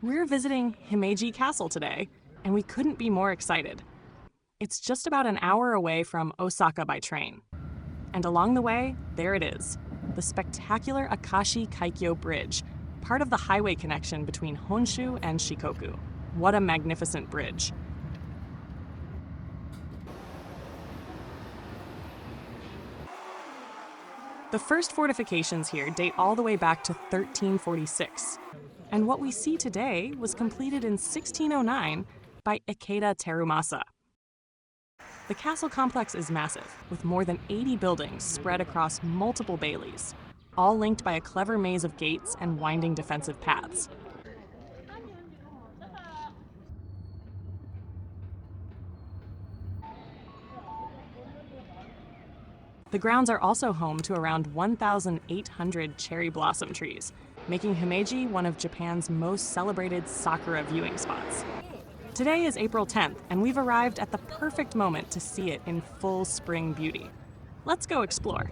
We're visiting Himeji Castle today, and we couldn't be more excited. It's just about an hour away from Osaka by train. And along the way, there it is, the spectacular Akashi Kaikyo Bridge, part of the highway connection between Honshu and Shikoku. What a magnificent bridge. The first fortifications here date all the way back to 1346. And what we see today was completed in 1609 by Ikeda Terumasa. The castle complex is massive, with more than 80 buildings spread across multiple baileys, all linked by a clever maze of gates and winding defensive paths. The grounds are also home to around 1,800 cherry blossom trees, making Himeji one of Japan's most celebrated sakura viewing spots. Today is April 10th, and we've arrived at the perfect moment to see it in full spring beauty. Let's go explore.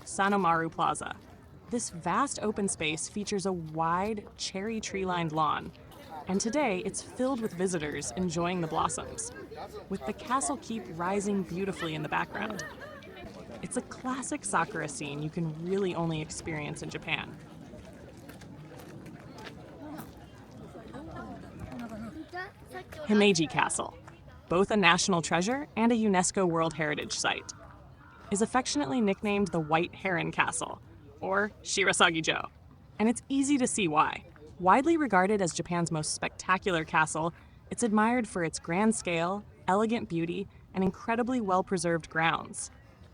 Sannomaru Plaza. This vast open space features a wide, cherry tree-lined lawn, and today it's filled with visitors enjoying the blossoms, with the castle keep rising beautifully in the background. It's a classic sakura scene you can really only experience in Japan. Himeji Castle, both a national treasure and a UNESCO World Heritage Site, is affectionately nicknamed the White Heron Castle, or Shirasagi-jo, and it's easy to see why. Widely regarded as Japan's most spectacular castle, it's admired for its grand scale, elegant beauty, and incredibly well-preserved grounds.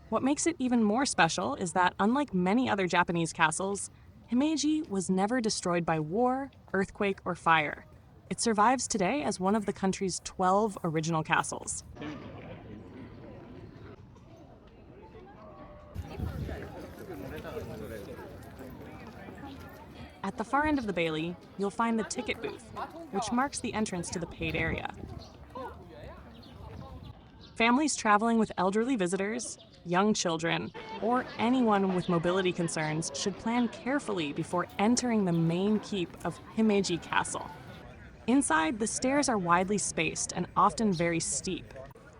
What makes it even more special is that, unlike many other Japanese castles, Himeji was never destroyed by war, earthquake, or fire. It survives today as one of the country's 12 original castles. At the far end of the bailey, you'll find the ticket booth, which marks the entrance to the paid area. Families traveling with elderly visitors, young children, or anyone with mobility concerns should plan carefully before entering the main keep of Himeji Castle. Inside, the stairs are widely spaced and often very steep.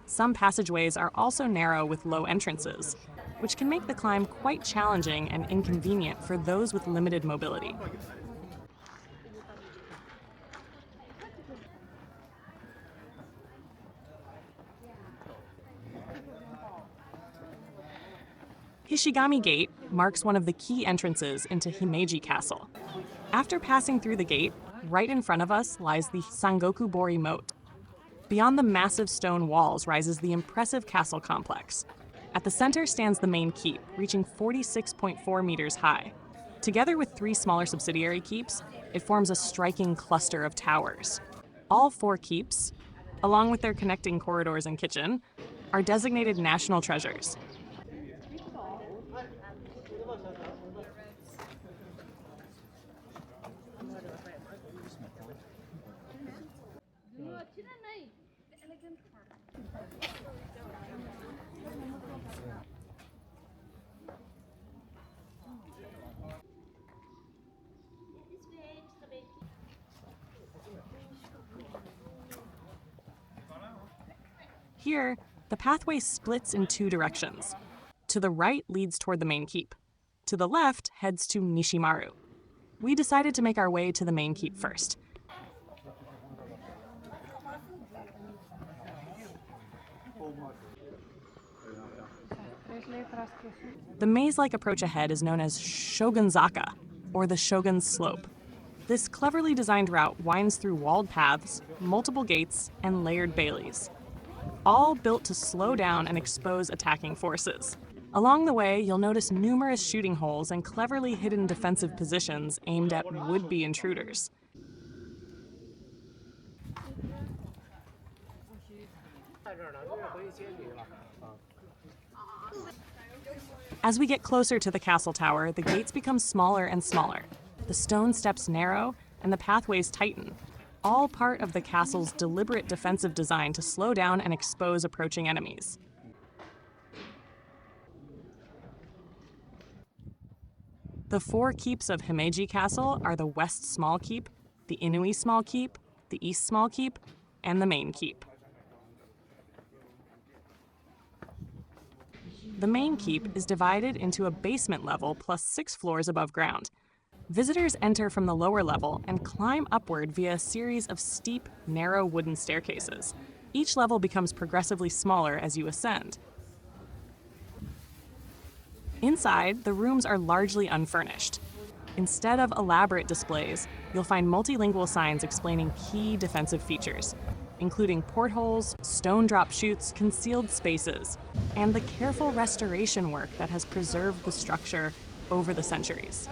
Some passageways are also narrow with low entrances, which can make the climb quite challenging and inconvenient for those with limited mobility. Hishigami Gate marks one of the key entrances into Himeji Castle. After passing through the gate, right in front of us lies the Sangoku-bori Moat. Beyond the massive stone walls rises the impressive castle complex. At the center stands the main keep, reaching 46.4 meters high. Together with 3 smaller subsidiary keeps, it forms a striking cluster of towers. All 4 keeps, along with their connecting corridors and kitchen, are designated national treasures. Here, the pathway splits in 2 directions. To the right leads toward the main keep. To the left heads to Nishimaru. We decided to make our way to the main keep first. The maze-like approach ahead is known as Shogun Zaka, or the Shogun's Slope. This cleverly designed route winds through walled paths, multiple gates, and layered baileys, all built to slow down and expose attacking forces. Along the way, you'll notice numerous shooting holes and cleverly hidden defensive positions aimed at would-be intruders. As we get closer to the castle tower, the gates become smaller and smaller. The stone steps narrow, and the pathways tighten, all part of the castle's deliberate defensive design to slow down and expose approaching enemies. The four keeps of Himeji Castle are the West Small Keep, the Inui Small Keep, the East Small Keep, and the Main Keep. The Main Keep is divided into a basement level plus 6 floors above ground. Visitors enter from the lower level and climb upward via a series of steep, narrow wooden staircases. Each level becomes progressively smaller as you ascend. Inside, the rooms are largely unfurnished. Instead of elaborate displays, you'll find multilingual signs explaining key defensive features, including portholes, stone drop chutes, concealed spaces, and the careful restoration work that has preserved the structure over the centuries.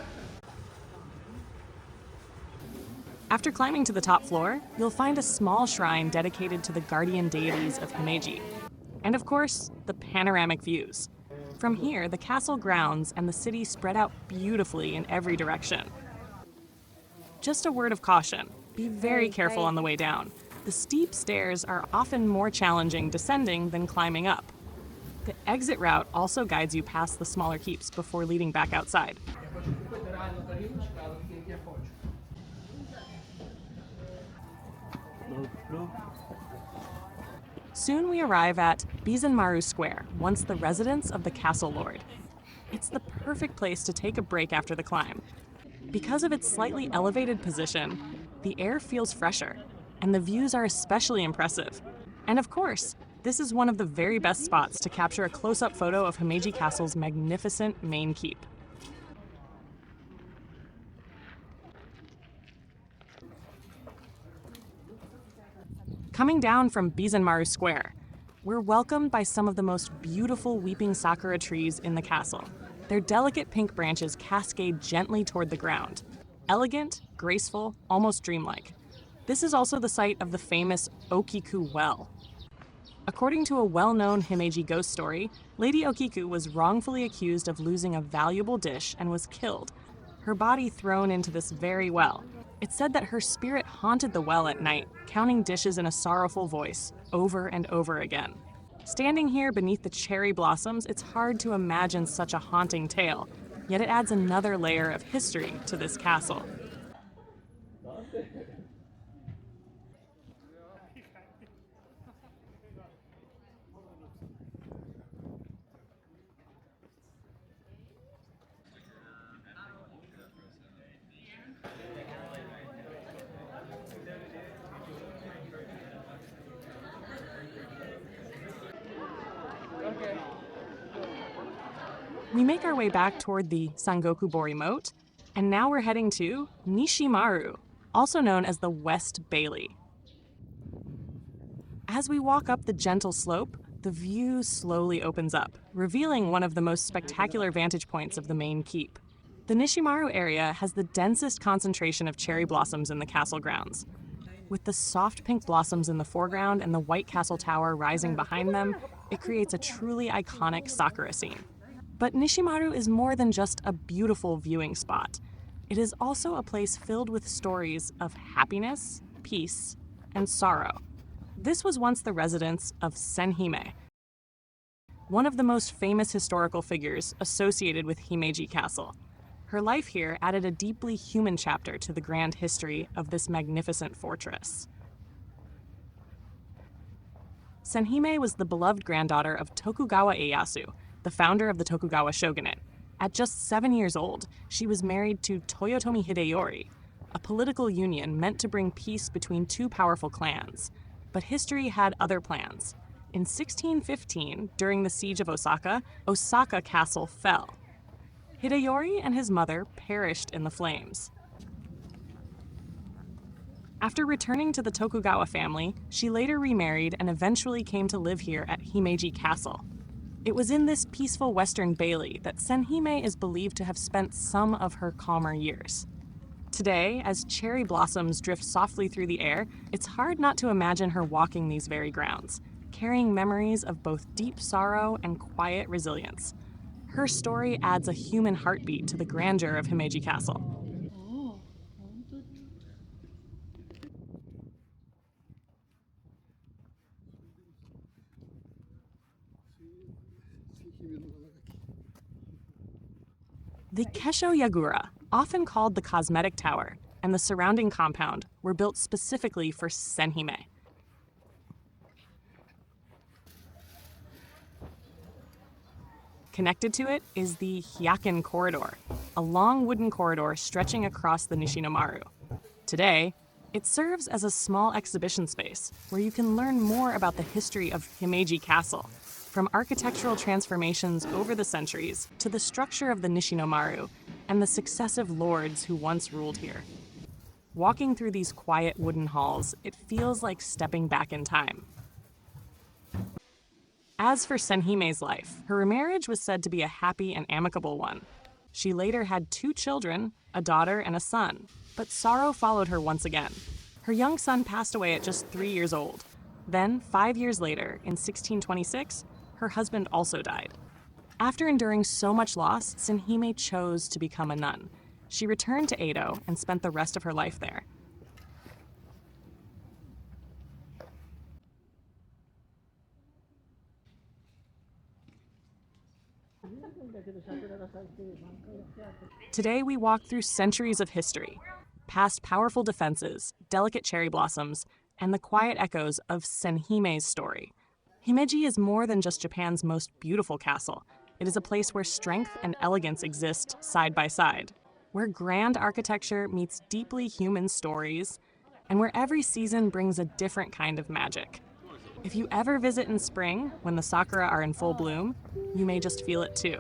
After climbing to the top floor, you'll find a small shrine dedicated to the guardian deities of Himeji. And of course, the panoramic views. From here, the castle grounds and the city spread out beautifully in every direction. Just a word of caution, be very careful on the way down. The steep stairs are often more challenging descending than climbing up. The exit route also guides you past the smaller keeps before leading back outside. Soon we arrive at Bizenmaru Square, once the residence of the castle lord. It's the perfect place to take a break after the climb. Because of its slightly elevated position, the air feels fresher, and the views are especially impressive. And of course, this is one of the very best spots to capture a close-up photo of Himeji Castle's magnificent main keep. Coming down from Bizenmaru Square, we're welcomed by some of the most beautiful weeping sakura trees in the castle. Their delicate pink branches cascade gently toward the ground. Elegant, graceful, almost dreamlike. This is also the site of the famous Okiku Well. According to a well-known Himeji ghost story, Lady Okiku was wrongfully accused of losing a valuable dish and was killed, her body thrown into this very well. It's said that her spirit haunted the well at night, counting dishes in a sorrowful voice, over and over again. Standing here beneath the cherry blossoms, it's hard to imagine such a haunting tale, yet it adds another layer of history to this castle. We make our way back toward the Sangokubori Moat, and now we're heading to Nishimaru, also known as the West Bailey. As we walk up the gentle slope, the view slowly opens up, revealing one of the most spectacular vantage points of the main keep. The Nishimaru area has the densest concentration of cherry blossoms in the castle grounds. With the soft pink blossoms in the foreground and the White Castle Tower rising behind them, it creates a truly iconic sakura scene. But Nishimaru is more than just a beautiful viewing spot. It is also a place filled with stories of happiness, peace, and sorrow. This was once the residence of Senhime, one of the most famous historical figures associated with Himeji Castle. Her life here added a deeply human chapter to the grand history of this magnificent fortress. Senhime was the beloved granddaughter of Tokugawa Ieyasu, the founder of the Tokugawa shogunate. At just 7 years old, she was married to Toyotomi Hideyori, a political union meant to bring peace between two powerful clans. But history had other plans. In 1615, during the siege of Osaka, Osaka Castle fell. Hideyori and his mother perished in the flames. After returning to the Tokugawa family, she later remarried and eventually came to live here at Himeji Castle. It was in this peaceful western bailey that Senhime is believed to have spent some of her calmer years. Today, as cherry blossoms drift softly through the air, it's hard not to imagine her walking these very grounds, carrying memories of both deep sorrow and quiet resilience. Her story adds a human heartbeat to the grandeur of Himeji Castle. The Kesho Yagura, often called the Cosmetic Tower, and the surrounding compound were built specifically for Senhime. Connected to it is the Hyakken corridor, a long wooden corridor stretching across the Nishimaru. Today, it serves as a small exhibition space where you can learn more about the history of Himeji Castle, from architectural transformations over the centuries to the structure of the Nishimaru and the successive lords who once ruled here. Walking through these quiet wooden halls, it feels like stepping back in time. As for Senhime's life, her marriage was said to be a happy and amicable one. She later had 2 children, a daughter and a son, but sorrow followed her once again. Her young son passed away at just 3 years old. Then, 5 years later, in 1626, her husband also died. After enduring so much loss, Senhime chose to become a nun. She returned to Edo and spent the rest of her life there. Today we walk through centuries of history, past powerful defenses, delicate cherry blossoms, and the quiet echoes of Senhime's story. Himeji is more than just Japan's most beautiful castle. It is a place where strength and elegance exist side by side, where grand architecture meets deeply human stories, and where every season brings a different kind of magic. If you ever visit in spring, when the sakura are in full bloom, you may just feel it too.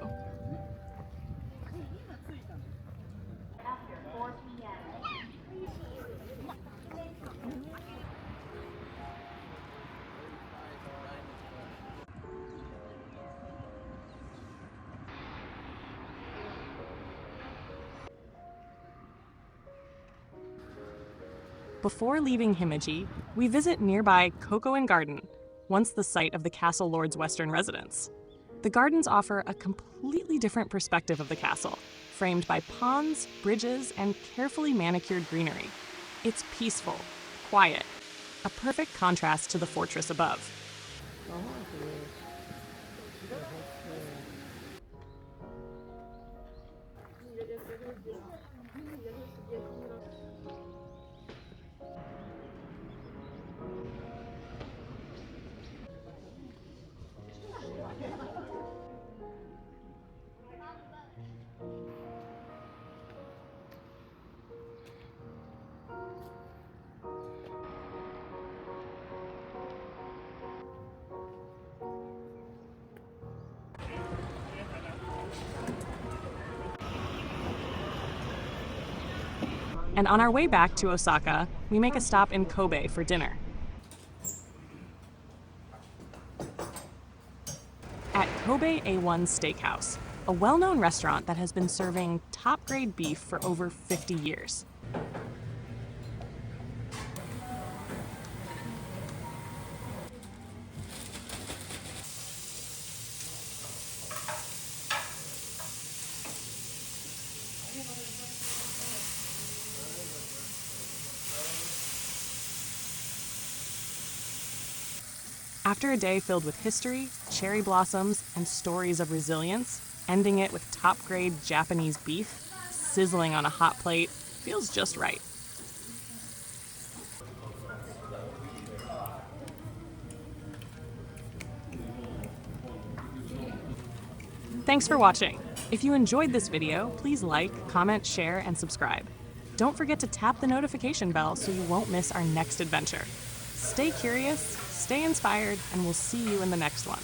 Before leaving Himeji, we visit nearby Koko-en Garden, once the site of the castle lord's western residence. The gardens offer a completely different perspective of the castle, framed by ponds, bridges, and carefully manicured greenery. It's peaceful, quiet, a perfect contrast to the fortress above. And on our way back to Osaka, we make a stop in Kobe for dinner. At Kobe A1 Steakhouse, a well-known restaurant that has been serving top-grade beef for over 50 years. After a day filled with history, cherry blossoms, and stories of resilience, ending it with top-grade Japanese beef, sizzling on a hot plate, feels just right. Thanks for watching. If you enjoyed this video, please like, comment, share, and subscribe. Don't forget to tap the notification bell so you won't miss our next adventure. Stay curious, stay inspired, and we'll see you in the next one.